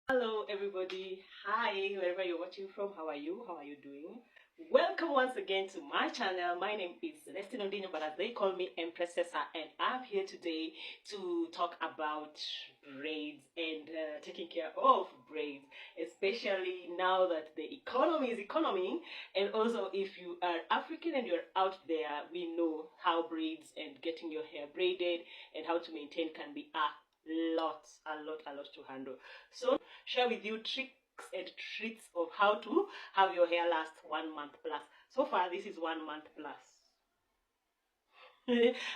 Hello everybody. Hi, wherever you're watching from. How are you? How are you doing? Welcome once again to my channel. My name is Celestine Ondino, but as they call me Empress Cessa, and I'm here today to talk about braids and taking care of braids, especially now that the economy is economy. And also, if you are African and you're out there, we know how braids and getting your hair braided and how to maintain can be a lot to handle. So share with you tricks and tricks of how to have your hair last 1 month plus. So far, this is 1 month plus.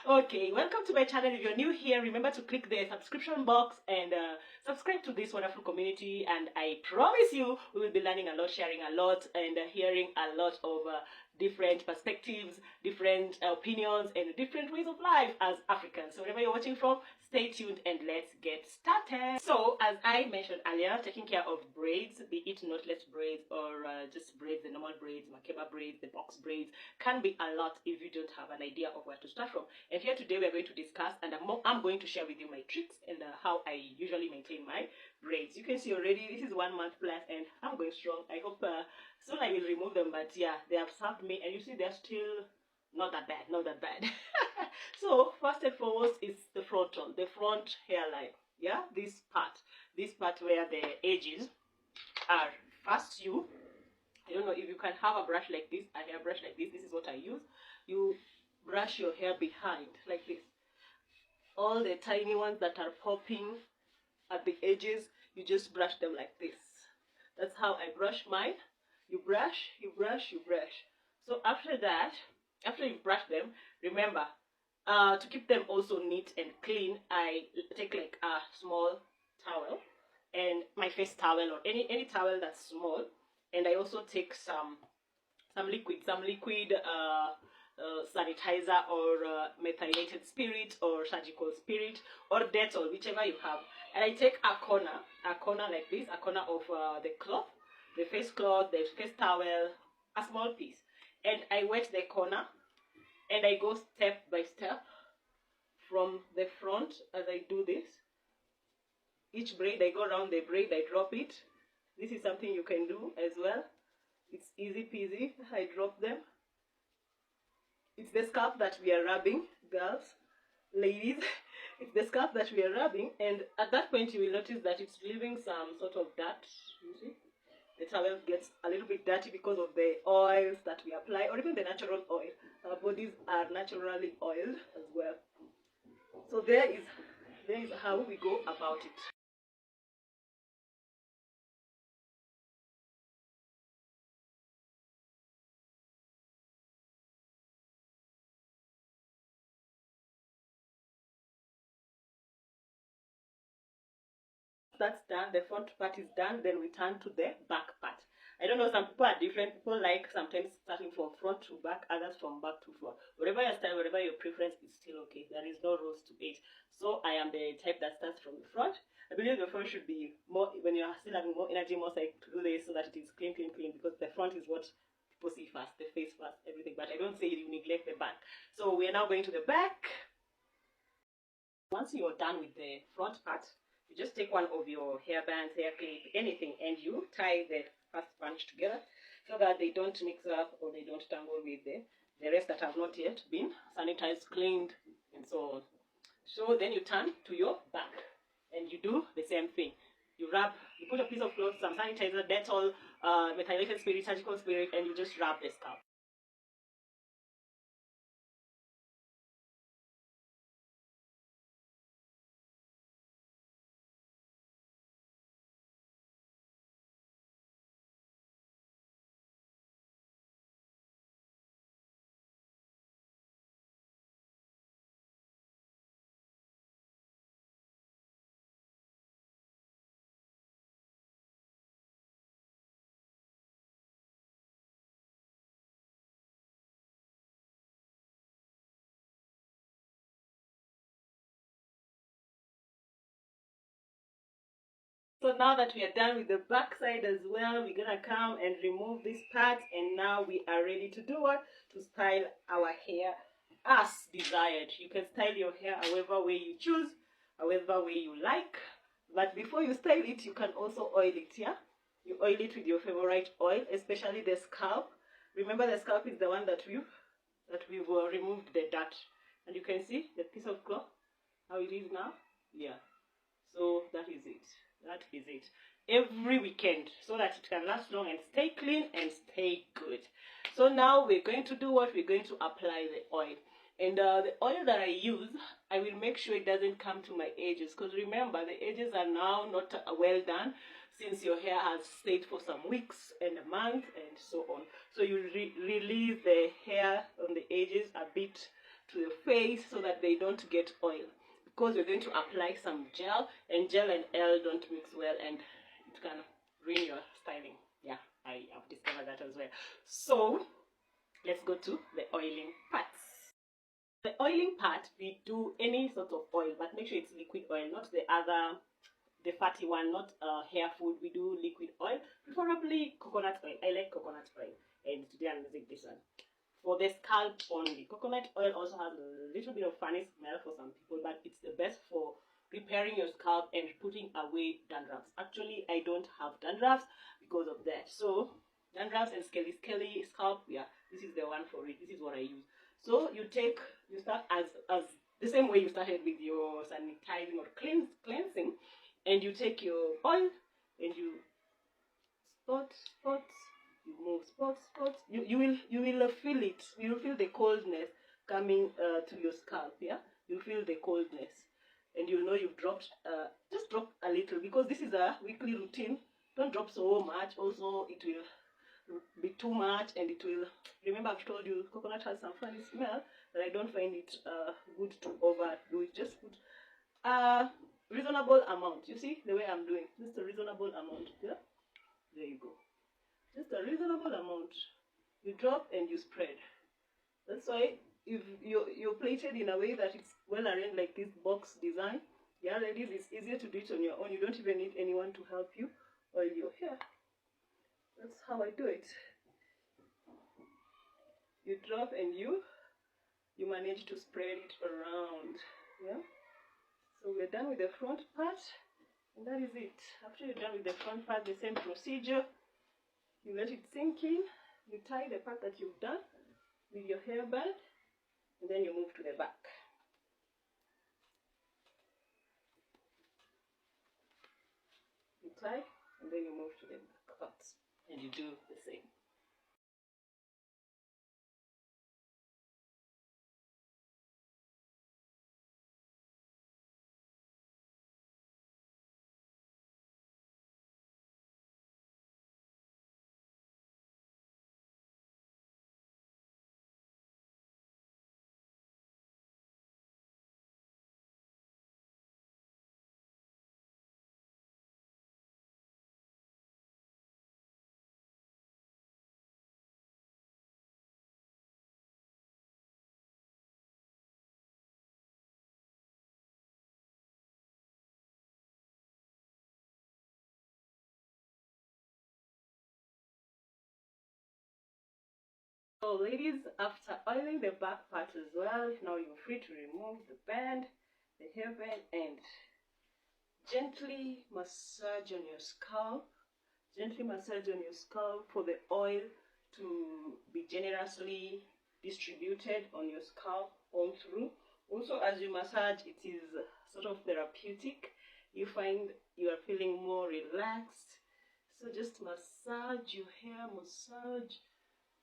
Okay, welcome to my channel. If you're new here, remember to click the subscription box and subscribe to this wonderful community. And I promise you, we will be learning a lot, sharing a lot, and hearing a lot of different perspectives, different opinions, and different ways of life as Africans. So wherever you're watching from, stay tuned and let's get started. So as I mentioned earlier, taking care of braids, be it knotless braids or just braids, the normal braids, makeba braids, the box braids, can be a lot if you don't have an idea of where to start from. And here today we're going to discuss, and I'm going to share with you my tricks and how I usually maintain my braids. You can see already this is 1 month plus and I'm going strong. I hope soon I will remove them, but yeah, they have served me, and you see they're still not that bad, not that bad. So first and foremost is the front hairline. Yeah, this part where the edges are. First, I don't know if you can have a brush like this, a hair brush like this. This is what I use. You brush your hair behind like this. All the tiny ones that are popping at the edges, you just brush them like this. That's how I brush mine. You brush, you brush, you brush. So after that, after you've brushed them, remember, to keep them also neat and clean, I take like a small towel and my face towel or any towel that's small, and I also take some liquid sanitizer or methylated spirit or surgical spirit or Dettol, whichever you have. And I take a corner like this, a corner of the cloth, the face cloth, the face towel, a small piece, and I wet the corner, and I go step by step from the front as I do this. Each braid, I go around the braid, I drop it. This is something you can do as well. It's easy peasy. I drop them. It's the scalp that we are rubbing, girls, ladies. It's the scalp that we are rubbing, and at that point you will notice that it's leaving some sort of dirt. You see, the towel gets a little bit dirty because of the oils that we apply, or even the natural oil. Our bodies are naturally oiled as well. So there is how we go about it. That's done, the front part is done, then we turn to the back part. I don't know, some people are different. People like sometimes starting from front to back, others from back to front. Whatever your style, whatever your preference, is still okay. There is no rules to it. So I am the type that starts from the front. I believe the front should be more, when you are still having more energy, more psyched to do this so that it is clean, because the front is what people see first, the face first, everything. But I don't say you neglect the back. So we are now going to the back. Once you're done with the front part, you just take one of your hair bands, hair clip, anything, and you tie the first bunch together so that they don't mix up or they don't tangle with the rest that have not yet been sanitized, cleaned, and so on. So then you turn to your back and you do the same thing. You put a piece of cloth, some sanitizer, Dettol, methylated spirit, surgical spirit, and you just rub the scalp. So now that we are done with the back side as well, we're gonna come and remove this part, and now we are ready to do what? To style our hair as desired. You can style your hair however way you choose, however way you like. But before you style it, you can also oil it, yeah? You oil it with your favorite oil, especially the scalp. Remember, the scalp is the one that we've removed the dirt. And you can see the piece of cloth, how it is now. Yeah. So that is it. That is it. Every weekend, so that it can last long and stay clean and stay good. So now we're going to do what? We're going to apply the oil. And the oil that I use, I will make sure it doesn't come to my edges. Because remember, the edges are now not well done, since your hair has stayed for some weeks and a month and so on. So you release the hair on the edges a bit to the face so that they don't get oil. Because we're going to apply some gel, and gel and oil don't mix well, and it can ruin your styling. Yeah, I have discovered that as well. So let's go to the oiling parts. The oiling part, we do any sort of oil, but make sure it's liquid oil, not the fatty one, not hair food. We do liquid oil, preferably coconut oil. I like coconut oil, and today I'm using this one for the scalp only. Coconut oil also has a little bit of funny smell for some people, but it's the best for repairing your scalp and putting away dandruffs. Actually, I don't have dandruffs because of that. So dandruffs and scaly scalp, yeah, this is the one for it. This is what I use. So you start as the same way you started with your sanitizing or cleansing, and you take your oil and you spots, you move spots. You will feel it. You will feel the coldness coming to your scalp. Yeah, you feel the coldness, and you know you've dropped. Just drop a little, because this is a weekly routine. Don't drop so much. Also, it will be too much, and it will. Remember, I've told you coconut has some funny smell that I don't find it good to overdo it. Just put a reasonable amount. You see the way I'm doing. Just a reasonable amount. Yeah, there you go. Just a reasonable amount. You drop and you spread. That's why if you're plated in a way that it's well arranged, like this box design, yeah, ladies, it's easier to do it on your own. You don't even need anyone to help you oil your hair. That's how I do it. You drop and you manage to spread it around. Yeah. So we're done with the front part, and that is it. After you're done with the front part, the same procedure. You let it sink in, you tie the part that you've done with your hairband, and then you move to the back. You tie, and then you move to the back parts, and you do the same. So ladies, after oiling the back part as well, now you're free to remove the band, the hairband, and gently massage on your scalp. Gently massage on your scalp for the oil to be generously distributed on your scalp all through. Also, as you massage, it is sort of therapeutic. You find you are feeling more relaxed. So just massage your hair, massage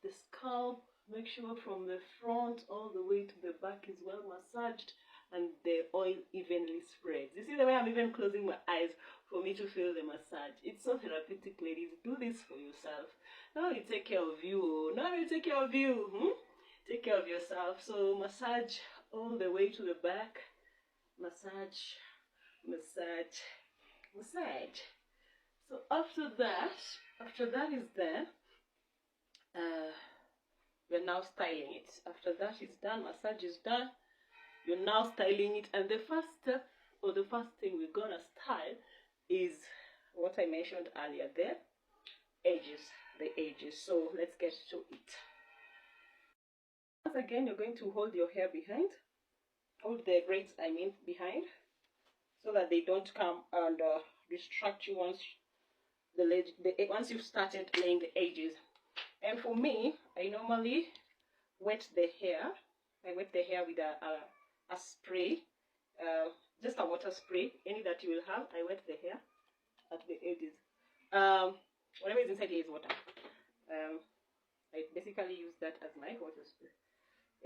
the scalp. Make sure from the front all the way to the back is well massaged, and the oil evenly spreads. You see the way I'm even closing my eyes for me to feel the massage. It's so therapeutic, ladies. Do this for yourself. Now you take care of you. Now you take care of you. Take care of yourself. So massage all the way to the back. Massage, massage, massage. So after that is done, we're now styling it. After that is done, massage is done, you're now styling it, and the first step, or the first thing we're gonna style, is what I mentioned earlier, the edges. So let's get to it. Once again, you're going to hold your hair behind, hold the braids, I mean, behind, so that they don't come and distract you once once you've started laying the edges. And for me, I normally wet the hair. I wet the hair with a spray, just a water spray, any that you will have. I wet the hair at the edges. Whatever is inside here is water. I basically use that as my water spray.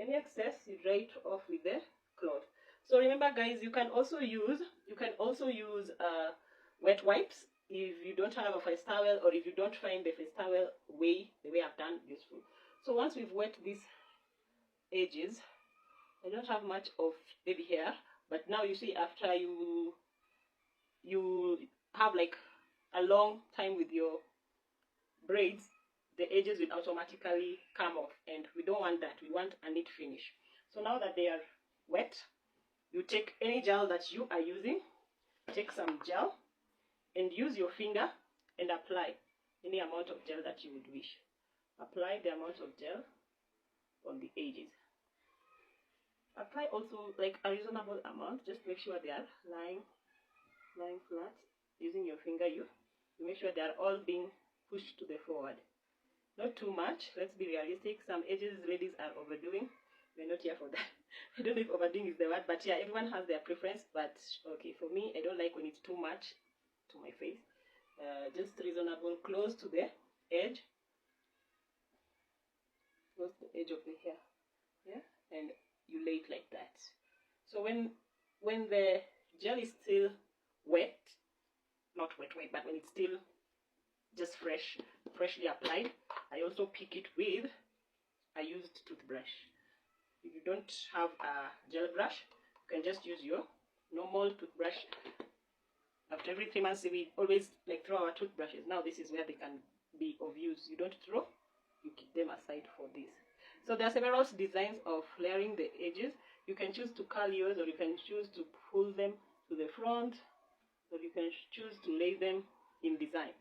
Any excess, you dry it off with the cloth. So remember, guys, you can also use wet wipes if you don't have a face towel, or if you don't find the face towel the way I've done useful. So once we've wet these edges, I don't have much of baby hair, but now you see, after you have like a long time with your braids, the edges will automatically come off, and we don't want that. We want a neat finish. So now that they are wet, you take any gel that you are using, take some gel and use your finger and apply any amount of gel that you would wish. Apply the amount of gel on the edges. Apply also like a reasonable amount. Just make sure they are lying flat. Using your finger, you make sure they are all being pushed to the forward. Not too much. Let's be realistic. Some edges ladies are overdoing. We're not here for that. I don't know if overdoing is the word, but yeah, everyone has their preference. But okay, for me, I don't like when it's too much to my face. Just reasonable, close to the edge. Close to the edge of the hair. Yeah, and you lay it like that. So when the gel is still wet, not wet, but when it's still just freshly applied, I also pick it with a used toothbrush. If you don't have a gel brush, you can just use your normal toothbrush. After every 3 months, we always like throw our toothbrushes. Now this is where they can be of use. You don't throw, you keep them aside for this. So there are several designs of layering the edges. You can choose to curl yours, or you can choose to pull them to the front, or you can choose to lay them in design.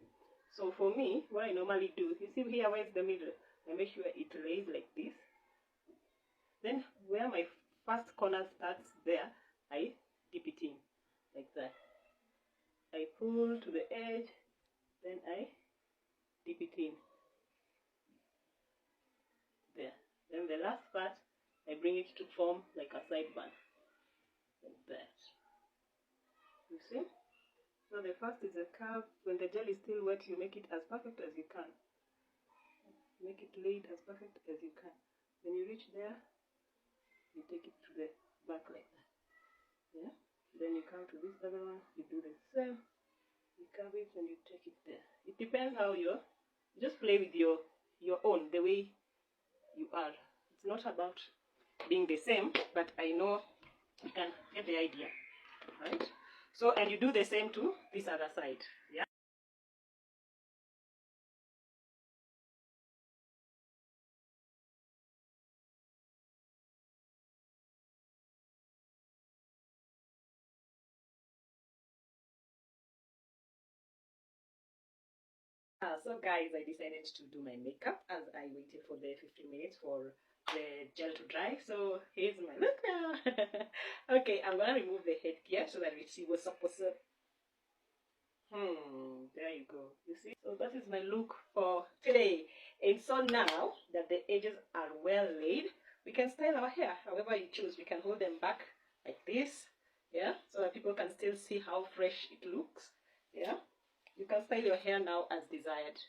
So for me, what I normally do, you see here where it's the middle, I make sure it lays like this. Then where my first corner starts there, I dip it in like that. I pull to the edge, then I dip it in there. Then the last part, I bring it to form like a sideband, like that. You see? So the first is a curve. When the gel is still wet, you make it as perfect as you can. Make it laid as perfect as you can. When you reach there, you take it to the back like that. Yeah. Then you come to this other one, you do the same. You curve it and you take it there. It depends how you just play with your own, the way you are. It's not about being the same, but I know you can get the idea, right? So, and you do the same to this other side. Yeah. So guys, I decided to do my makeup as I waited for the 15 minutes for the gel to dry. So here's my look now. Okay, I'm gonna remove the headgear so that we see what's up. There you go. You see? So that is my look for today. And so now that the edges are well laid, we can style our hair however you choose. We can hold them back like this, yeah, so that people can still see how fresh it looks. Yeah, you can style your hair now as desired.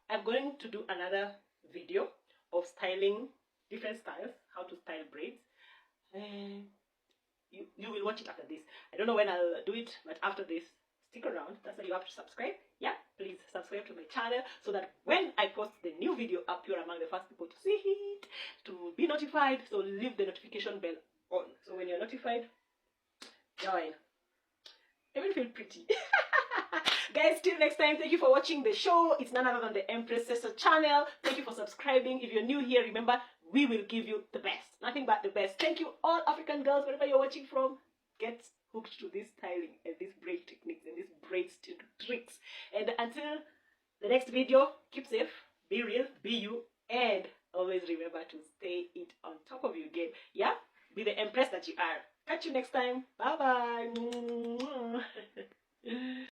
I'm going to do another video of styling different styles, how to style braids. You will watch it after this. I don't know when I'll do it, but after this, stick around. That's why you have to subscribe. Yeah, please subscribe to my channel so that when I post the new video up, you're among the first people to see it, to be notified. So leave the notification bell on. So when you're notified, join. I will feel pretty. Guys, till next time, thank you for watching the show. It's none other than the Empress Cecil channel. Thank you for subscribing. If you're new here, remember, we will give you the best. Nothing but the best. Thank you, all African girls, wherever you're watching from. Get hooked to this styling and these braid techniques and these braid tricks. And until the next video, keep safe, be real, be you, and always remember to stay it on top of your game. Yeah? Be the Empress that you are. Catch you next time. Bye bye.